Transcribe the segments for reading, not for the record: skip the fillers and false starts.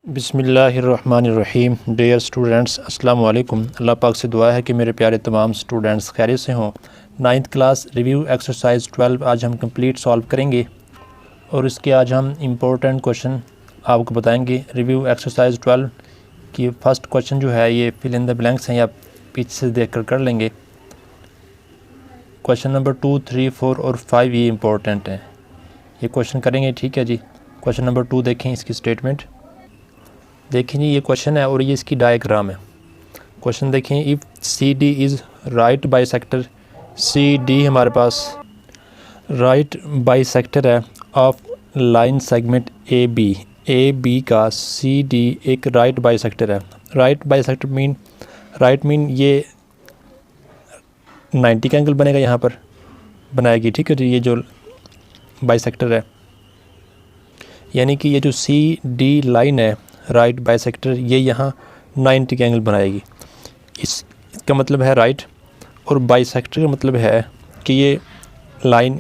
बिस्मिल्लाहिर्रहमानिर्रहीम। Dear students, अस्सलाम वालेकुम। अल्लाह पाक से दुआ है कि मेरे प्यारे तमाम स्टूडेंट्स खैरियत से हों। 9th क्लास रिव्यू एक्सरसाइज 12 आज हम कंप्लीट सॉल्व करेंगे और इसके आज हम इम्पोर्टेंट क्वेश्चन आपको बताएंगे। रिव्यू एक्सरसाइज 12 की फ़र्स्ट क्वेश्चन जो है ये फिल इन द ब्लैंक्स हैं या पीछे से देख कर लेंगे। क्वेश्चन नंबर 2, 3, 4 और 5 ये इम्पोर्टेंट हैं, ये क्वेश्चन करेंगे। ठीक है जी। क्वेश्चन नंबर 2 देखें, इसकी स्टेटमेंट देखें जी। ये क्वेश्चन है और ये इसकी डायग्राम है। क्वेश्चन देखें, if C D is right bisector, C D हमारे पास राइट बाइसेक्टर है of line segment A B का सी डी एक राइट बाइसेक्टर है। राइट बाइसेक्टर मीन ये 90 का एंगल बनेगा, यहाँ पर बनाएगी। ठीक है जी। ये जो बाइसेक्टर है यानी कि ये जो सी डी लाइन है राइट बाइसेक्टर, ये यहाँ 90 का एंगल बनाएगी। इसका मतलब है राइट, और बाइसेक्टर का मतलब है कि ये लाइन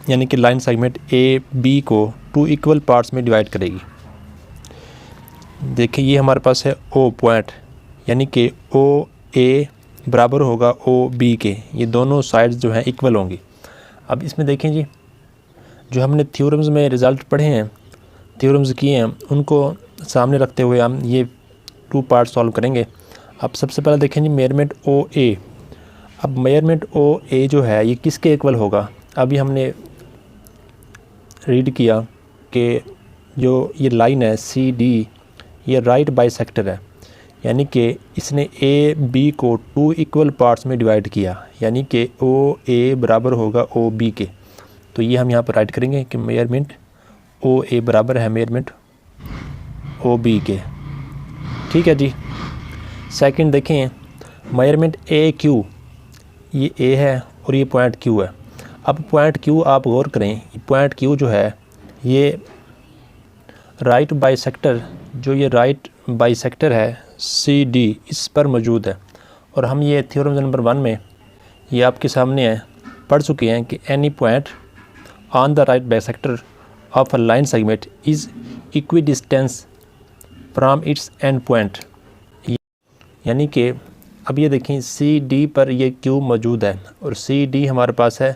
यानी कि लाइन सेगमेंट ए बी को 2 इक्वल पार्ट्स में डिवाइड करेगी। देखिए ये हमारे पास है ओ पॉइंट, यानी कि ओ ए बराबर होगा ओ बी के, ये दोनों साइड्स जो हैं इक्वल होंगी। अब इसमें देखें जी, जो हमने थ्योरम्स में रिज़ल्ट पढ़े हैं, थ्योरम्स किए हैं, उनको सामने रखते हुए हम ये 2 पार्ट सॉल्व करेंगे। अब सबसे पहले देखें जी मेजरमेंट ओ ए। अब मेजरमेंट ओ ए जो है ये किसके इक्वल होगा? अभी हमने रीड किया कि जो ये लाइन है सी डी, ये राइट बाइसेक्टर है, यानी कि इसने ए बी को 2 इक्वल पार्ट्स में डिवाइड किया, यानी कि ओ ए बराबर होगा ओ बी के। तो ये हम यहाँ पर राइट करेंगे कि मेजरमेंट ओ ए बराबर है मेजरमेंट ओ बी के। ठीक है जी। सेकंड देखें मेजरमेंट ए क्यू, ये ए है और ये पॉइंट क्यू है। अब पॉइंट क्यू आप गौर करें, पॉइंट क्यू जो है ये राइट बाइसेक्टर, जो ये राइट बाइसेक्टर है सी डी, इस पर मौजूद है। और हम ये थ्योरम नंबर 1 में ये आपके सामने है, पढ़ चुके हैं कि any point on the right bisector of a line segment is equidistance from it's and point. यानी कि अब ये देखें सी डी पर ये क्यू मौजूद है और सी डी हमारे पास है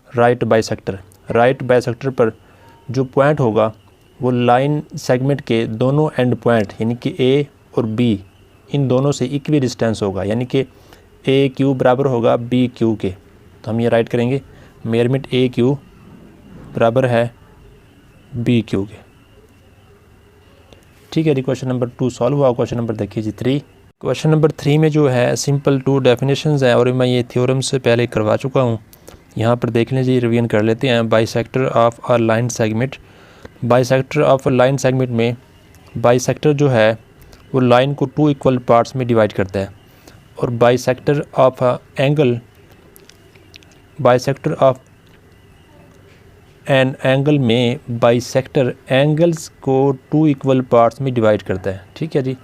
राइट बाइसेक्टर। राइट बाइसेक्टर पर जो पॉइंट होगा वो लाइन सेगमेंट के दोनों एंड पॉइंट यानी कि ए और बी, इन दोनों से इक्वी डिस्टेंस होगा, यानी कि ए क्यू बराबर होगा बी क्यू के। तो हम ये राइट करेंगे मेजरमेंट ए क्यू बराबर है बी क्यू के। ठीक है जी। क्वेश्चन नंबर 2 सॉल्व हुआ। क्वेश्चन नंबर देखिए जी 3। क्वेश्चन नंबर 3 में जो है सिंपल 2 डेफिनेशंस हैं और मैं ये थ्योरम से पहले करवा चुका हूँ। यहाँ पर देख लीजिए, रिवीजन कर लेते हैं। Bisector of a line segment, bisector of a line segment में बाइसेक्टर जो है वो लाइन को 2 इक्वल पार्ट्स में डिवाइड करता है। और bisector of a angle, bisector of an angle में बाइसेक्टर एंगल्स को 2 इक्वल पार्ट्स में डिवाइड करता है। ठीक है जी।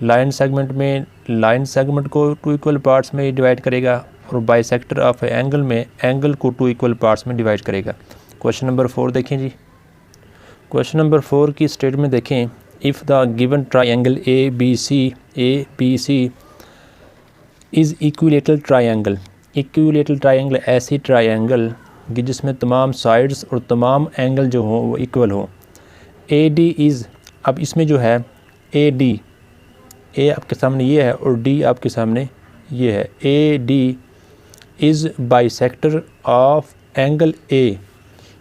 लाइन सेगमेंट में लाइन सेगमेंट को 2 इक्वल पार्ट्स में डिवाइड करेगा और बाइसेक्टर ऑफ एंगल में एंगल को 2 इक्वल पार्ट्स में डिवाइड करेगा। क्वेश्चन नंबर 4 देखें जी। क्वेश्चन नंबर 4 की स्टेटमेंट देखें, if the given triangle A B C is equilateral triangle. Equilateral triangle ऐसी ट्राइंगल कि जिसमें तमाम साइड्स और तमाम एंगल जो हों वो इक्वल हों। ए डी इज़, अब इसमें जो है ए डी, ए आपके सामने ये है और डी आपके सामने ये है। A D is bisector of angle A,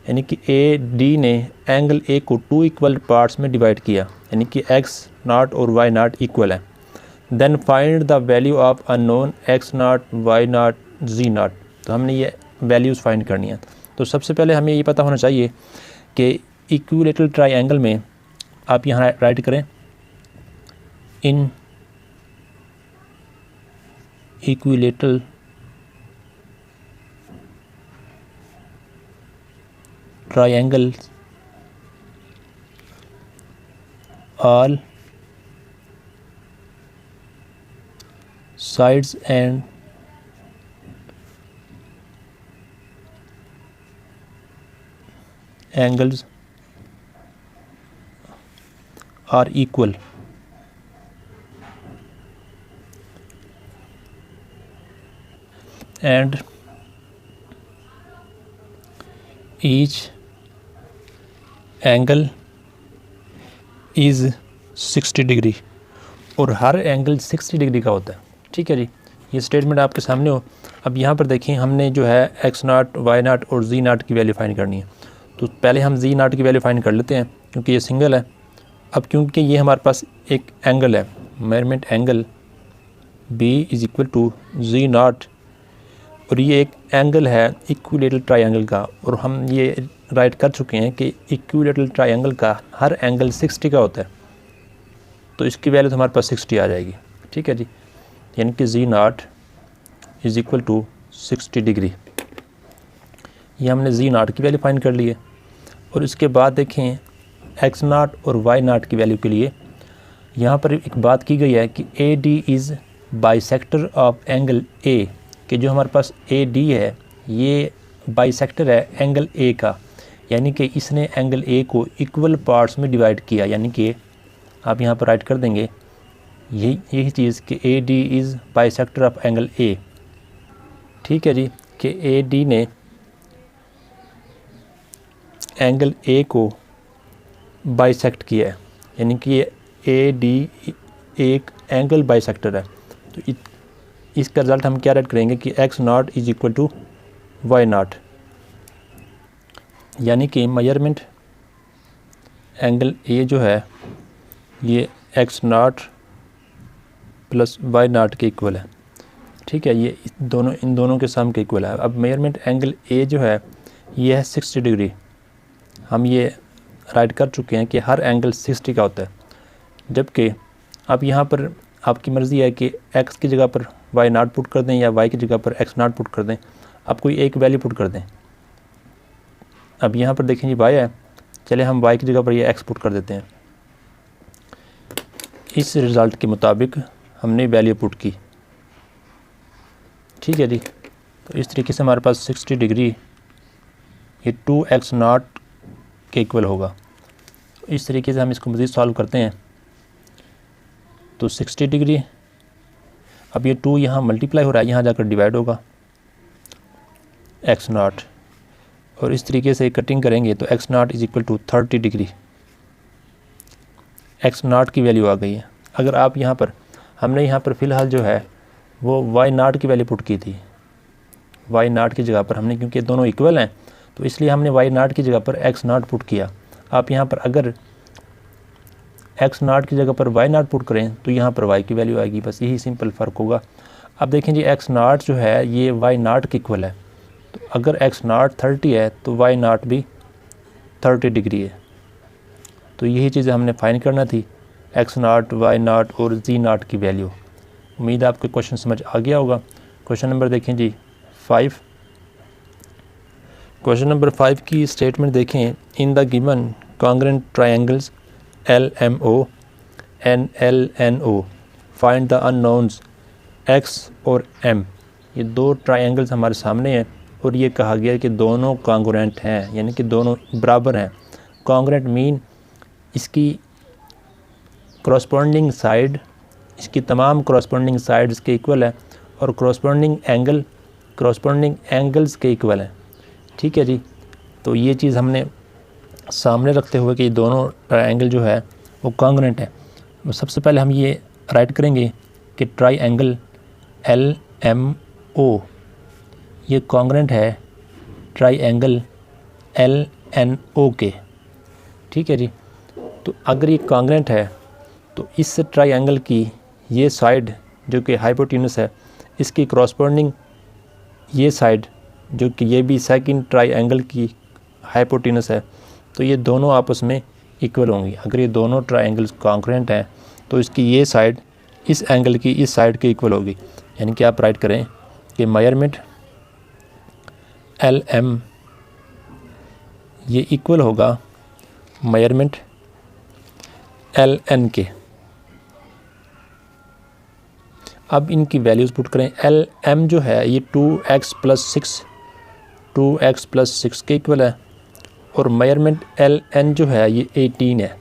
यानी कि ए डी ने एंगल ए को 2 इक्वल पार्ट्स में डिवाइड किया, यानी कि एक्स नॉट और वाई नॉट इक्वल है। Then find the value of unknown X naught, Y naught, G naught. तो हमने ये वैल्यूज़ फाइंड करनी है। तो सबसे पहले हमें ये पता होना चाहिए कि इक्विलेटरल ट्राइंगल में आप यहाँ राइट करें इन equilateral triangle all sides and angles are equal। And each angle is 60 degree, और हर एंगल 60 डिग्री का होता है। ठीक है जी, ये स्टेटमेंट आपके सामने हो। अब यहाँ पर देखिए हमने जो है x0, y0 और z0 की वैल्यू फाइंड करनी है। तो पहले हम z0 की वैल्यू फाइंड कर लेते हैं क्योंकि ये सिंगल है। अब क्योंकि ये हमारे पास एक एंगल है, measurement angle B is equal to z0, और ये एक एंगल है इक्विलेटरल ट्रायंगल का, और हम ये राइट कर चुके हैं कि इक्विलेटरल ट्रायंगल का हर एंगल 60 का होता है। तो इसकी वैल्यू तो हमारे पास 60 आ जाएगी। ठीक है जी, यानी कि z0 is equal to 60 degree. ये हमने z0 की वैल्यू फाइंड कर ली है। और इसके बाद देखें x0 और y0 की वैल्यू के लिए यहाँ पर एक बात की गई है कि AD is bisector of angle A, कि जो हमारे पास AD है ये बाइसेक्टर है एंगल A का, यानी कि इसने एंगल A को इक्वल पार्ट्स में डिवाइड किया। यानी कि आप यहाँ पर राइट कर देंगे यही चीज़ कि AD is bisector of angle A। ठीक है जी, कि AD ने एंगल A को बाइसेक्ट किया है, यानी कि ये AD एक एंगल बाइसेक्टर है। तो इसका रिज़ल्ट हम क्या राइट करेंगे कि x0 is equal to y0, यानी कि मेजरमेंट एंगल A जो है ये x0 प्लस y0 के इक्वल है। ठीक है, ये इन दोनों के सम के इक्वल है। अब मेजरमेंट एंगल A जो है ये है 60 डिग्री। हम ये राइट कर चुके हैं कि हर एंगल 60 का होता है, जबकि अब यहाँ पर आपकी मर्ज़ी है कि x की जगह पर y0 पुट कर दें या y की जगह पर x0 पुट कर दें। आप कोई एक वैल्यू पुट कर दें। अब यहाँ पर देखें जी y है, चले हम y की जगह पर ये x पुट कर देते हैं। इस रिज़ल्ट के मुताबिक हमने वैल्यू पुट की। ठीक है जी, तो इस तरीके से हमारे पास 60 डिग्री ये 2x0 के इक्वल होगा। इस तरीके से हम इसको मज़ीद सॉल्व करते हैं तो 60 डिग्री, अब ये 2 यहाँ मल्टीप्लाई हो रहा है, यहाँ जाकर डिवाइड होगा x0, और इस तरीके से कटिंग करेंगे तो x0 is equal to 30 degree. x0 की वैल्यू आ गई है। अगर आप यहाँ पर हमने यहाँ पर फ़िलहाल जो है वो y0 की वैल्यू पुट की थी, y0 की जगह पर हमने, क्योंकि दोनों इक्वल हैं तो इसलिए हमने y0 की जगह पर x0 पुट किया। आप यहाँ पर अगर x0 की जगह पर y0 पुट करें तो यहाँ पर y की वैल्यू आएगी। बस यही सिंपल फ़र्क होगा। अब देखें जी x0 जो है ये y0 के इक्वल है, तो अगर x0 30 है तो y0 भी 30 डिग्री है। तो यही चीज़ें हमने फाइंड करना थी, x0, y0 और z0 की वैल्यू। उम्मीद है आपको क्वेश्चन समझ आ गया होगा। क्वेश्चन नंबर देखें जी 5। क्वेश्चन नंबर 5 की स्टेटमेंट देखें, in the given congruent triangles LMO and LNO find the unknowns x और m। ये दो ट्रायंगल्स हमारे सामने हैं और ये कहा गया है कि दोनों कॉन्ग्रुएंट हैं, यानी कि दोनों बराबर हैं। कॉन्ग्रुएंट मीन इसकी करस्पॉन्डिंग साइड, इसकी तमाम करस्पॉन्डिंग साइड्स के इक्वल है, और करस्पॉन्डिंग एंगल्स के इक्वल है। ठीक है जी, तो ये चीज़ हमने सामने रखते हुए कि दोनों ट्रायंगल जो है वो कॉन्ग्रुएंट है। सबसे पहले हम ये राइट करेंगे कि ट्रायंगल LMO ये कॉन्ग्रुएंट है ट्रायंगल LNO के। ठीक है जी, तो अगर ये कॉन्ग्रुएंट है तो इस ट्रायंगल की ये साइड जो कि हाइपोटेन्यूस है, इसकी करस्पॉन्डिंग ये साइड जो कि ये भी सेकंड ट्रायंगल की हाइपोटेन्यूस है, तो ये दोनों आपस में इक्वल होंगी। अगर ये दोनों ट्रायंगल्स कॉन्ग्रुएंट हैं तो इसकी ये साइड इस एंगल की इस साइड के इक्वल होगी। यानी कि आप राइट करें कि मेजरमेंट LM ये इक्वल होगा मेजरमेंट LN के। अब इनकी वैल्यूज़ पुट करें। LM जो है ये 2x प्लस 6 के इक्वल है, और मेजरमेंट LN जो है ये 18 है।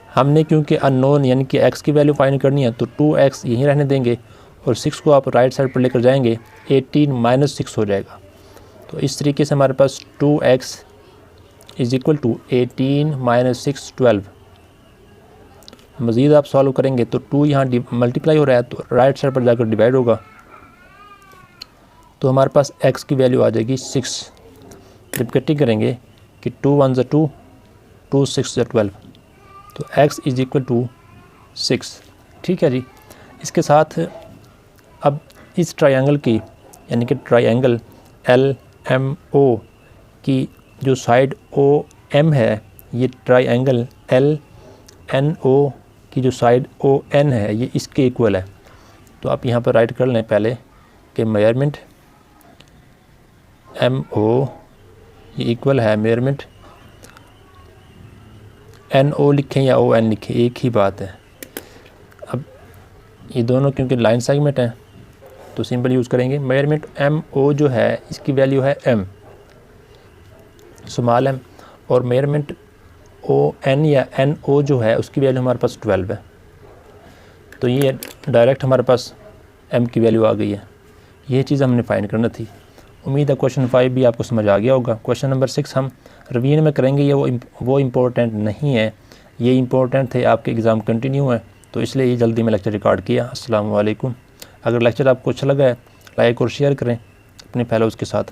हमने क्योंकि अननोन यानी कि x की वैल्यू फाइंड करनी है तो 2x यहीं रहने देंगे और 6 को आप राइट साइड पर लेकर जाएंगे 18 माइनस 6 हो जाएगा। तो इस तरीके से हमारे पास 2x is equal to 18 minus 6 12। मज़ीद आप सॉल्व करेंगे तो 2 यहाँ मल्टीप्लाई हो रहा है तो राइट साइड पर जाकर डिवाइड होगा, तो हमारे पास x की वैल्यू आ जाएगी 6। जब कटिंग करेंगे कि 2 1 ज़ा 2, 2 6 ज़ा 12, तो x इज़ इक्वल टू 6। ठीक है जी। इसके साथ अब इस ट्रायंगल की यानी कि ट्रायंगल LMO की जो साइड OM है, ये ट्रायंगल LNO की जो साइड ON है ये इसके इक्वल है। तो आप यहाँ पर राइट कर लें पहले कि मेजरमेंट MO ये इक्वल है मेजरमेंट NO लिखें या ON लिखें, एक ही बात है। अब ये दोनों क्योंकि लाइन सेगमेंट हैं तो सिंपल यूज़ करेंगे। मेजरमेंट MO जो है इसकी वैल्यू है M, स्मॉल m, और मेजरमेंट ON या NO जो है उसकी वैल्यू हमारे पास 12 है। तो ये डायरेक्ट हमारे पास M की वैल्यू आ गई है। ये चीज़ हमने फाइंड करना थी। उम्मीद है क्वेश्चन 5 भी आपको समझ आ गया होगा। क्वेश्चन नंबर 6 हम रिवीजन में करेंगे, ये वो इम्पोर्टेंट नहीं है, ये इम्पोर्टेंट थे, आपके एग्ज़ाम कंटिन्यू है तो इसलिए ये जल्दी में लेक्चर रिकॉर्ड किया। अस्सलाम वालेकुम। अगर लेक्चर आपको अच्छा लगा है लाइक और शेयर करें अपने फेलोज़ के साथ।